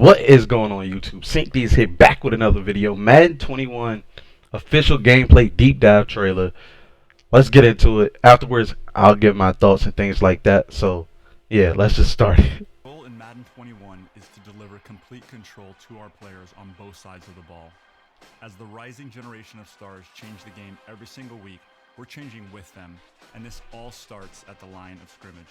What is going on YouTube? Sync these here back with another video. Madden 21 official gameplay deep dive trailer. Let's get into it. Afterwards, I'll give my thoughts and things like that. So, yeah, let's just start. The goal in Madden 21 is to deliver complete control to our players on both sides of the ball. As the rising generation of stars change the game every single week, we're changing with them, and this all starts at the line of scrimmage.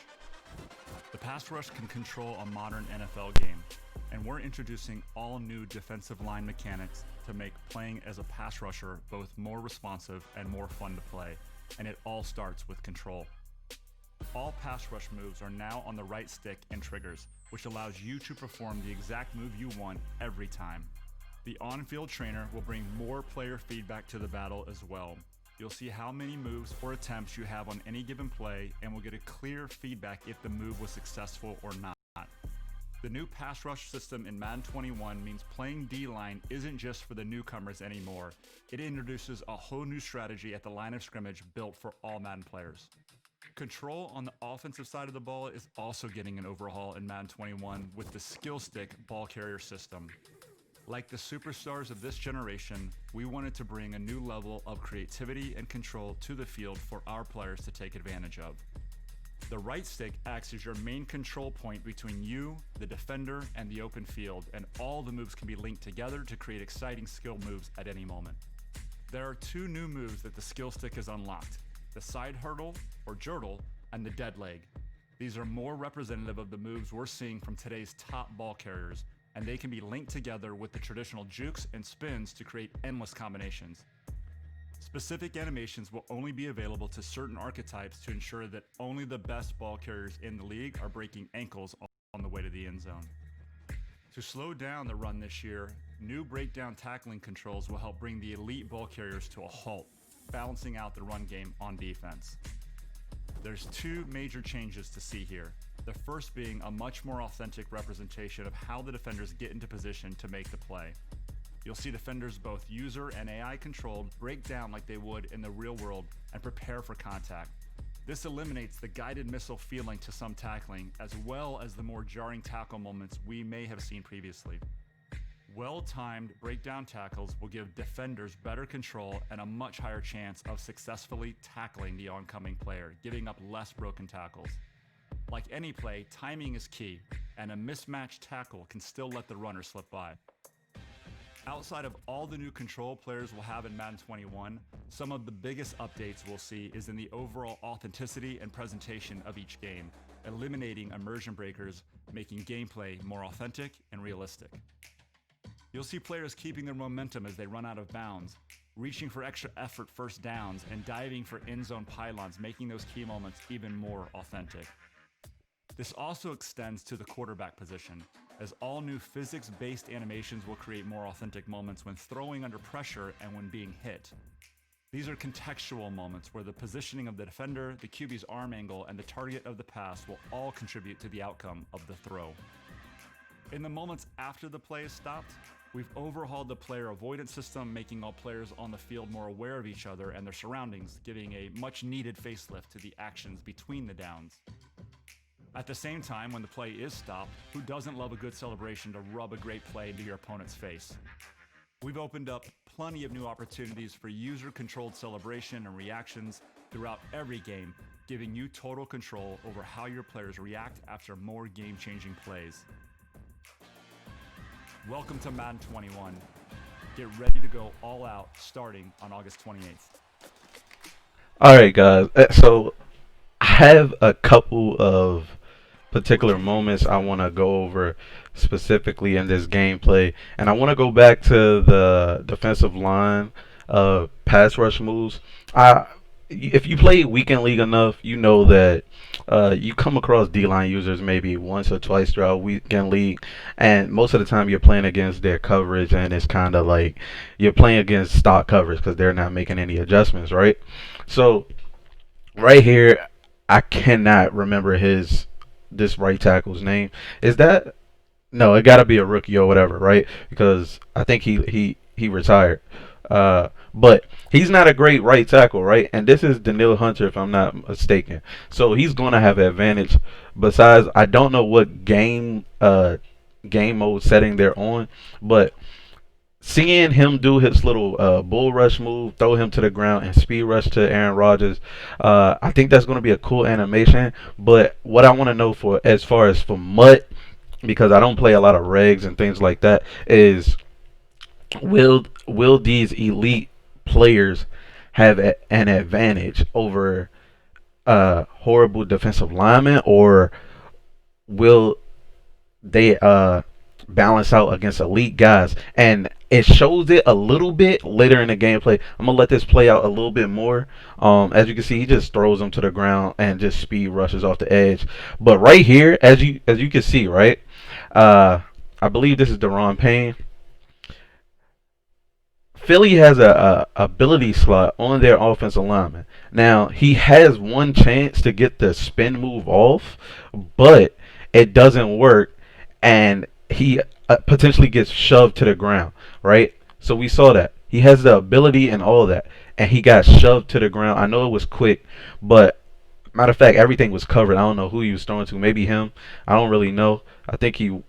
The pass rush can control a modern NFL game, and we're introducing all new defensive line mechanics to make playing as a pass rusher both more responsive and more fun to play, and it all starts with control. All pass rush moves are now on the right stick and triggers, which allows you to perform the exact move you want every time. The on-field trainer will bring more player feedback to the battle as well. You'll see how many moves or attempts you have on any given play, and will get a clear feedback if the move was successful or not. The new pass rush system in Madden 21 means playing D-line isn't just for the newcomers anymore. It introduces a whole new strategy at the line of scrimmage built for all Madden players. Control on the offensive side of the ball is also getting an overhaul in Madden 21 with the skill stick ball carrier system. Like the superstars of this generation, we wanted to bring a new level of creativity and control to the field for our players to take advantage of. The right stick acts as your main control point between you, the defender, and the open field, and all the moves can be linked together to create exciting skill moves at any moment. There are two new moves that the skill stick has unlocked: the side hurdle, or jurtle, and the dead leg. These are more representative of the moves we're seeing from today's top ball carriers, and they can be linked together with the traditional jukes and spins to create endless combinations. Specific animations will only be available to certain archetypes to ensure that only the best ball carriers in the league are breaking ankles on the way to the end zone. To slow down the run this year, new breakdown tackling controls will help bring the elite ball carriers to a halt, balancing out the run game on defense. There's two major changes to see here. The first being a much more authentic representation of how the defenders get into position to make the play. You'll see defenders, both user and AI controlled, break down like they would in the real world and prepare for contact. This eliminates the guided missile feeling to some tackling, as well as the more jarring tackle moments we may have seen previously. Well-timed breakdown tackles will give defenders better control and a much higher chance of successfully tackling the oncoming player, giving up less broken tackles. Like any play, timing is key, and a mismatched tackle can still let the runner slip by. Outside of all the new control players will have in Madden 21, some of the biggest updates we'll see is in the overall authenticity and presentation of each game, eliminating immersion breakers, making gameplay more authentic and realistic. You'll see players keeping their momentum as they run out of bounds, reaching for extra effort first downs, and diving for end zone pylons, making those key moments even more authentic. This also extends to the quarterback position, as all new physics-based animations will create more authentic moments when throwing under pressure and when being hit. These are contextual moments where the positioning of the defender, the QB's arm angle, and the target of the pass will all contribute to the outcome of the throw. In the moments after the play is stopped, we've overhauled the player avoidance system, making all players on the field more aware of each other and their surroundings, giving a much-needed facelift to the actions between the downs. At the same time, when the play is stopped, who doesn't love a good celebration to rub a great play into your opponent's face? We've opened up plenty of new opportunities for user-controlled celebration and reactions throughout every game, giving you total control over how your players react after more game-changing plays. Welcome to Madden 21. Get ready to go all out starting on August 28th. Alright, guys. So, I have a couple of particular moments I want to go over specifically in this gameplay, and I want to go back to the defensive line pass rush moves. If you play weekend league enough, you know that you come across D-line users maybe once or twice throughout weekend league, and most of the time you're playing against their coverage, and it's kind of like you're playing against stock coverage because they're not making any adjustments, right? So right here, I cannot remember this right tackle's name. Is that no? It got to be a rookie or whatever, right? Because I think he retired. But he's not a great right tackle, right? And this is Daniil Hunter, if I'm not mistaken. So he's going to have an advantage. Besides, I don't know what game game mode setting they're on. But seeing him do his little bull rush move, throw him to the ground, and speed rush to Aaron Rodgers, I think that's going to be a cool animation. But what I want to know for as far as for Mutt, because I don't play a lot of regs and things like that, is will these elite players have an advantage over horrible defensive linemen, or will they balance out against elite guys? And it shows it a little bit later in the gameplay. I'm gonna let this play out a little bit more. As you can see, he just throws them to the ground and just speed rushes off the edge. But right here, as you can see, right, uh, I believe this is Deron Payne. Philly has a ability slot on their offensive lineman. Now he has one chance to get the spin move off, but it doesn't work, and he potentially gets shoved to the ground. Right? So we saw that he has the ability and all of that, and he got shoved to the ground. I know it was quick, but matter of fact, everything was covered. I don't know who he was throwing to. Maybe him. I don't really know. I think he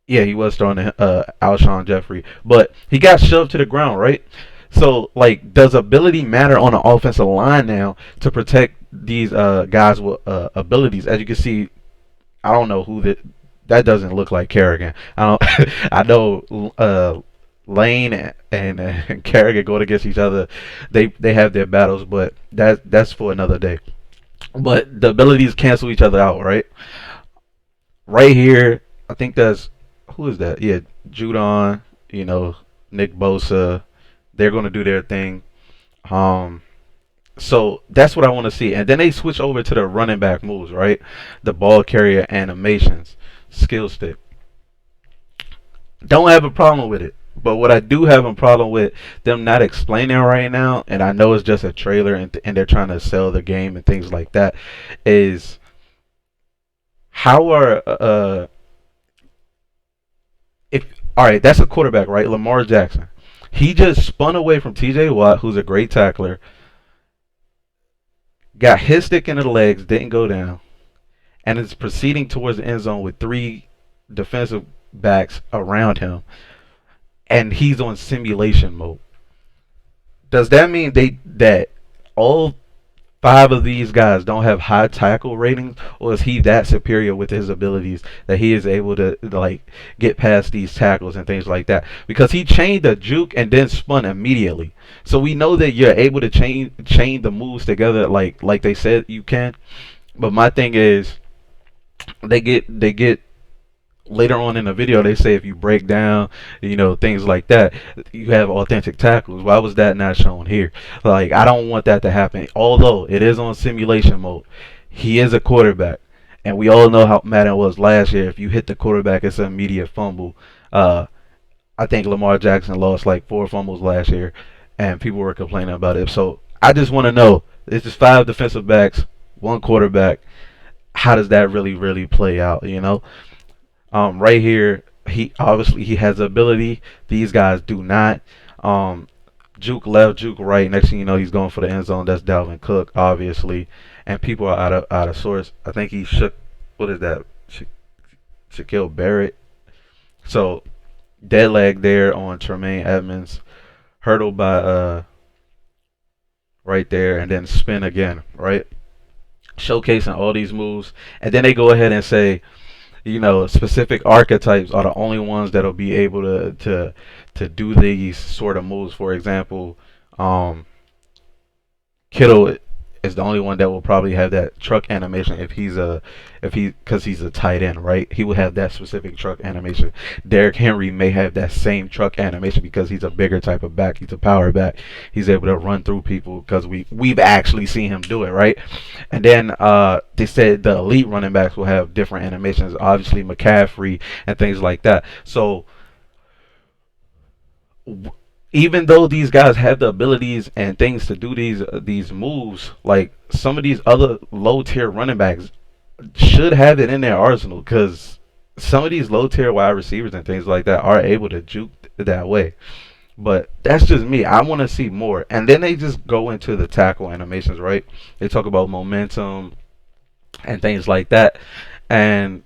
yeah, he was throwing to Alshon Jeffrey, but he got shoved to the ground, right? So, like, does ability matter on the offensive line now to protect these guys with abilities? As you can see, I don't know who that doesn't look like Kerrigan. I don't. I know Lane and Kerrigan going against each other. They have their battles, but that's for another day. But the abilities cancel each other out, right? Right here, I think that's who is that? Yeah, Judon, Nick Bosa. They're gonna do their thing. Um, so that's what I want to see. And then they switch over to the running back moves, right? The ball carrier animations, skill stick. Don't have a problem with it. But what I do have a problem with them not explaining right now, and I know it's just a trailer and they're trying to sell the game and things like that, is how are if all right, that's a quarterback, right? Lamar Jackson. He just spun away from T.J. Watt, who's a great tackler, got his stick in the legs, didn't go down, and is proceeding towards the end zone with three defensive backs around him, and he's on simulation mode. Does that mean that all five of these guys don't have high tackle ratings, or is he that superior with his abilities that he is able to like get past these tackles and things like that? Because he chained the juke and then spun immediately, so we know that you're able to chain the moves together like they said you can. But my thing is, they get later on in the video they say if you break down things like that, you have authentic tackles. Why was that not shown here? Like, I don't want that to happen. Although it is on simulation mode, he is a quarterback, and we all know how Madden was last year. If you hit the quarterback, it's an immediate fumble. I think Lamar Jackson lost like 4 fumbles last year, and people were complaining about it. So I just want to know, it's just five defensive backs, one quarterback. How does that really play out? Right here, he has ability. These guys do not. Um, Juke left, Juke right. Next thing you know, he's going for the end zone. That's Dalvin Cook, obviously, and people are out of sorts. I think he shook. What is that? Shaquille Barrett. So dead leg there on Tremaine Edmonds. Hurdle by right there, and then spin again. Right, showcasing all these moves, and then they go ahead and say, specific archetypes are the only ones that'll be able to do these sort of moves. For example, um, Kittle is the only one that will probably have that truck animation because he's a tight end, right? He will have that specific truck animation. Derrick Henry may have that same truck animation because he's a bigger type of back. He's a power back. He's able to run through people because we've actually seen him do it, right? And then they said the elite running backs will have different animations. Obviously, McCaffrey and things like that. So even though these guys have the abilities and things to do these moves, like some of these other low tier running backs should have it in their arsenal, because some of these low tier wide receivers and things like that are able to juke that way. But that's just me. I want to see more. And then they just go into the tackle animations, right? They talk about momentum and things like that. And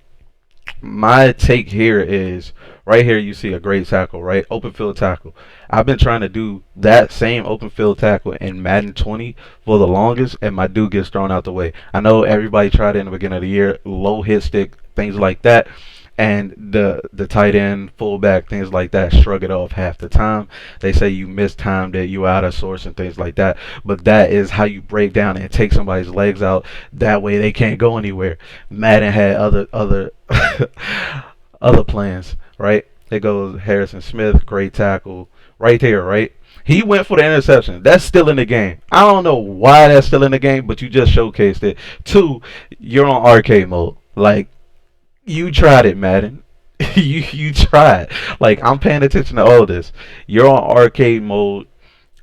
My take here is right here you see a great tackle, right? Open field tackle. I've been trying to do that same open field tackle in Madden 20 for the longest, and my dude gets thrown out the way. I know everybody tried it in the beginning of the year, low hit stick, things like that. And the tight end, fullback, things like that, shrug it off half the time. They say you mistimed it, you out of source, and things like that. But that is how you break down and take somebody's legs out. That way they can't go anywhere. Madden had other other plans, right? It goes Harrison Smith, great tackle, right there, right? He went for the interception. That's still in the game. I don't know why that's still in the game, but you just showcased it. Two, you're on arcade mode. Like you tried it, Madden. You tried. Like I'm paying attention to all of this. You're on arcade mode.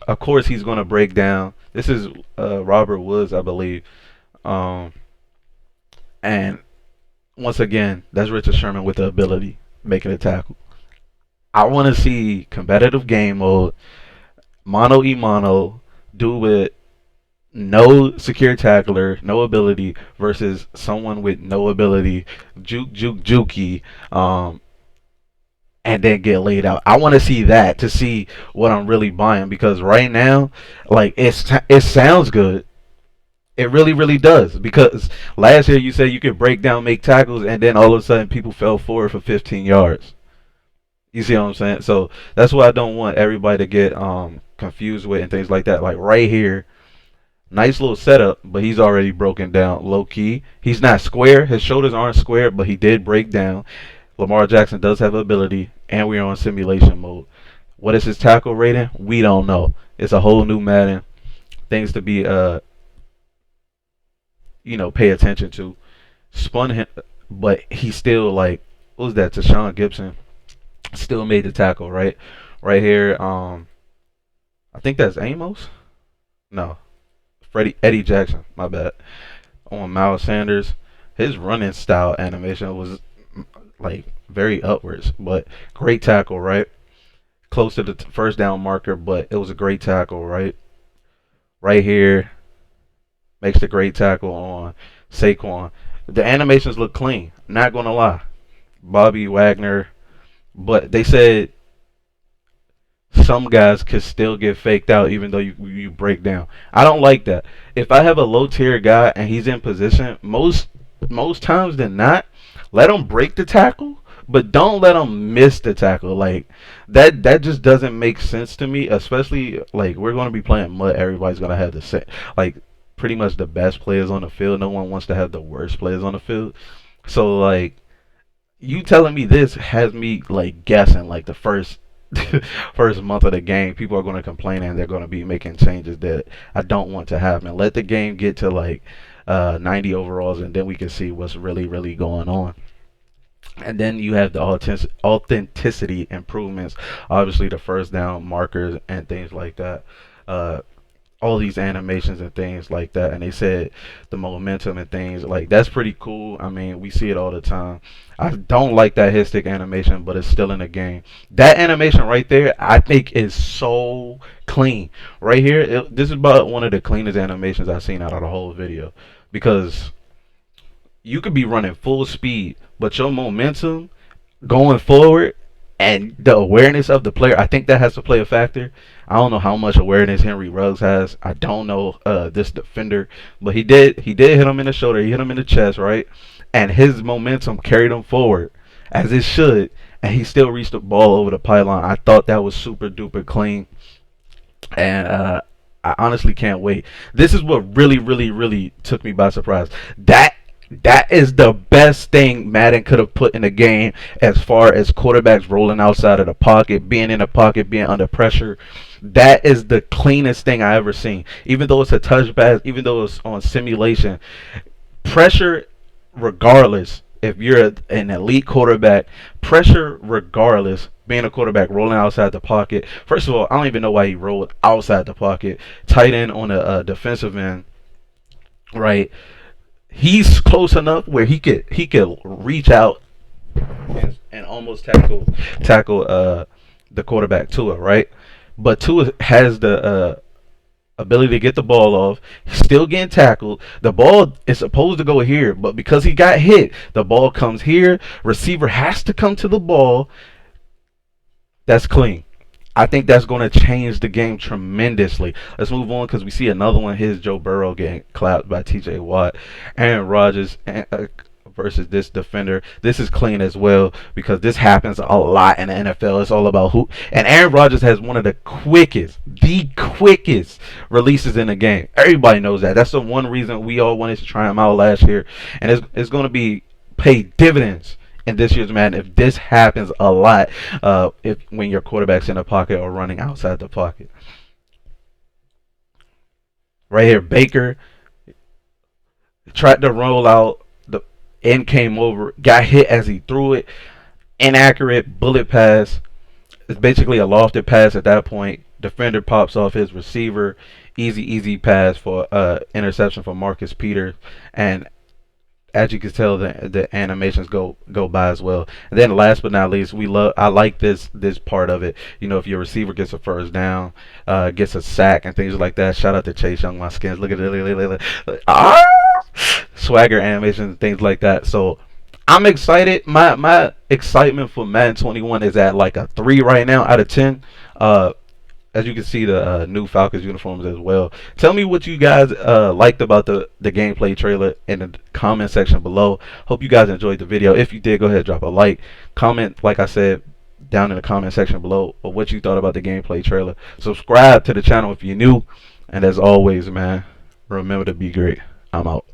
Of course, he's gonna break down. This is Robert Woods, I believe. Um, and once again, that's Richard Sherman with the ability making a tackle. I want to see competitive game mode, mono e mono, do with no secure tackler, no ability versus someone with no ability, jukey, and then get laid out. I want to see that to see what I'm really buying because right now, like it sounds good. It really, really does. Because last year you said you could break down, make tackles, and then all of a sudden people fell forward for 15 yards. You see what I'm saying? So that's what I don't want everybody to get confused with and things like that. Like right here, nice little setup, but he's already broken down low key. He's not square. His shoulders aren't square, but he did break down. Lamar Jackson does have ability, and we're on simulation mode. What is his tackle rating? We don't know. It's a whole new Madden. Things to be pay attention to. Spun him, but he still like what was that? Tashawn Gibson still made the tackle right here. I think that's Amos. No, Freddie Eddie Jackson. My bad. On Miles Sanders, his running style animation was like very upwards, but great tackle, right? Close to the first down marker, but it was a great tackle, right? Right here makes the great tackle on Saquon. The animations look clean. Not gonna lie, Bobby Wagner, but they said some guys could still get faked out even though you break down. I don't like that. If I have a low tier guy and he's in position, most times than not, let him break the tackle, but don't let him miss the tackle. Like that just doesn't make sense to me. Especially like we're gonna be playing mud. Everybody's gonna have the set like pretty much the best players on the field. No one wants to have the worst players on the field. So like you telling me this has me like guessing like the first first month of the game people are going to complain and they're going to be making changes that I don't want to happen. Let the game get to like 90 overalls and then we can see what's really going on. And then you have the authenticity improvements, obviously the first down markers and things like that. uh all these animations and things like that, and they said the momentum and things like that's pretty cool. I mean, we see it all the time. I don't like that hit stick animation, but it's still in the game. That animation right there I think is so clean. Right here, this is about one of the cleanest animations I've seen out of the whole video, because you could be running full speed but your momentum going forward and the awareness of the player, I think that has to play a factor. I don't know how much awareness Henry Ruggs has. I don't know this defender, but he did hit him in the shoulder, he hit him in the chest, right? And his momentum carried him forward as it should, and he still reached the ball over the pylon. I thought that was super duper clean, and I honestly can't wait. This is what really took me by surprise. That is the best thing Madden could have put in the game as far as quarterbacks rolling outside of the pocket, being in the pocket, being under pressure. That is the cleanest thing I ever seen. Even though it's a touchback, even though it's on simulation, pressure regardless. If you're an elite quarterback, pressure regardless. Being a quarterback rolling outside the pocket. First of all, I don't even know why he rolled outside the pocket. Tight end on a defensive end, right? He's close enough where he could reach out and almost tackle the quarterback Tua, right? But Tua has the ability to get the ball off. He's still getting tackled. The ball is supposed to go here, but because he got hit, the ball comes here. Receiver has to come to the ball. That's clean. I think that's going to change the game tremendously. Let's move on because we see another one. His Joe Burrow getting clapped by T.J. Watt. Aaron Rodgers versus this defender. This is clean as well because this happens a lot in the NFL. It's all about who. And Aaron Rodgers has one of the quickest releases in the game. Everybody knows that. That's the one reason we all wanted to try him out last year, and it's going to be pay dividends in this year's Madden if this happens a lot. If when your quarterback's in the pocket or running outside the pocket. Right here, Baker tried to roll out. The end came over, got hit as he threw it. Inaccurate bullet pass. It's basically a lofted pass at that point. Defender pops off his receiver. Easy pass for interception for Marcus Peters. And as you can tell, the animations go by as well. And then last but not least, I like this part of it. You know, if your receiver gets a first down, gets a sack and things like that. Shout out to Chase Young, my skins. Look at it, swagger animations and things like that. So I'm excited. My excitement for Madden 21 is at like a 3 right now out of 10. As you can see, the new Falcons uniforms as well. Tell me what you guys liked about the gameplay trailer in the comment section below. Hope you guys enjoyed the video. If you did, go ahead and drop a like. Comment, like I said, down in the comment section below of what you thought about the gameplay trailer. Subscribe to the channel if you're new. And as always, man, remember to be great. I'm out.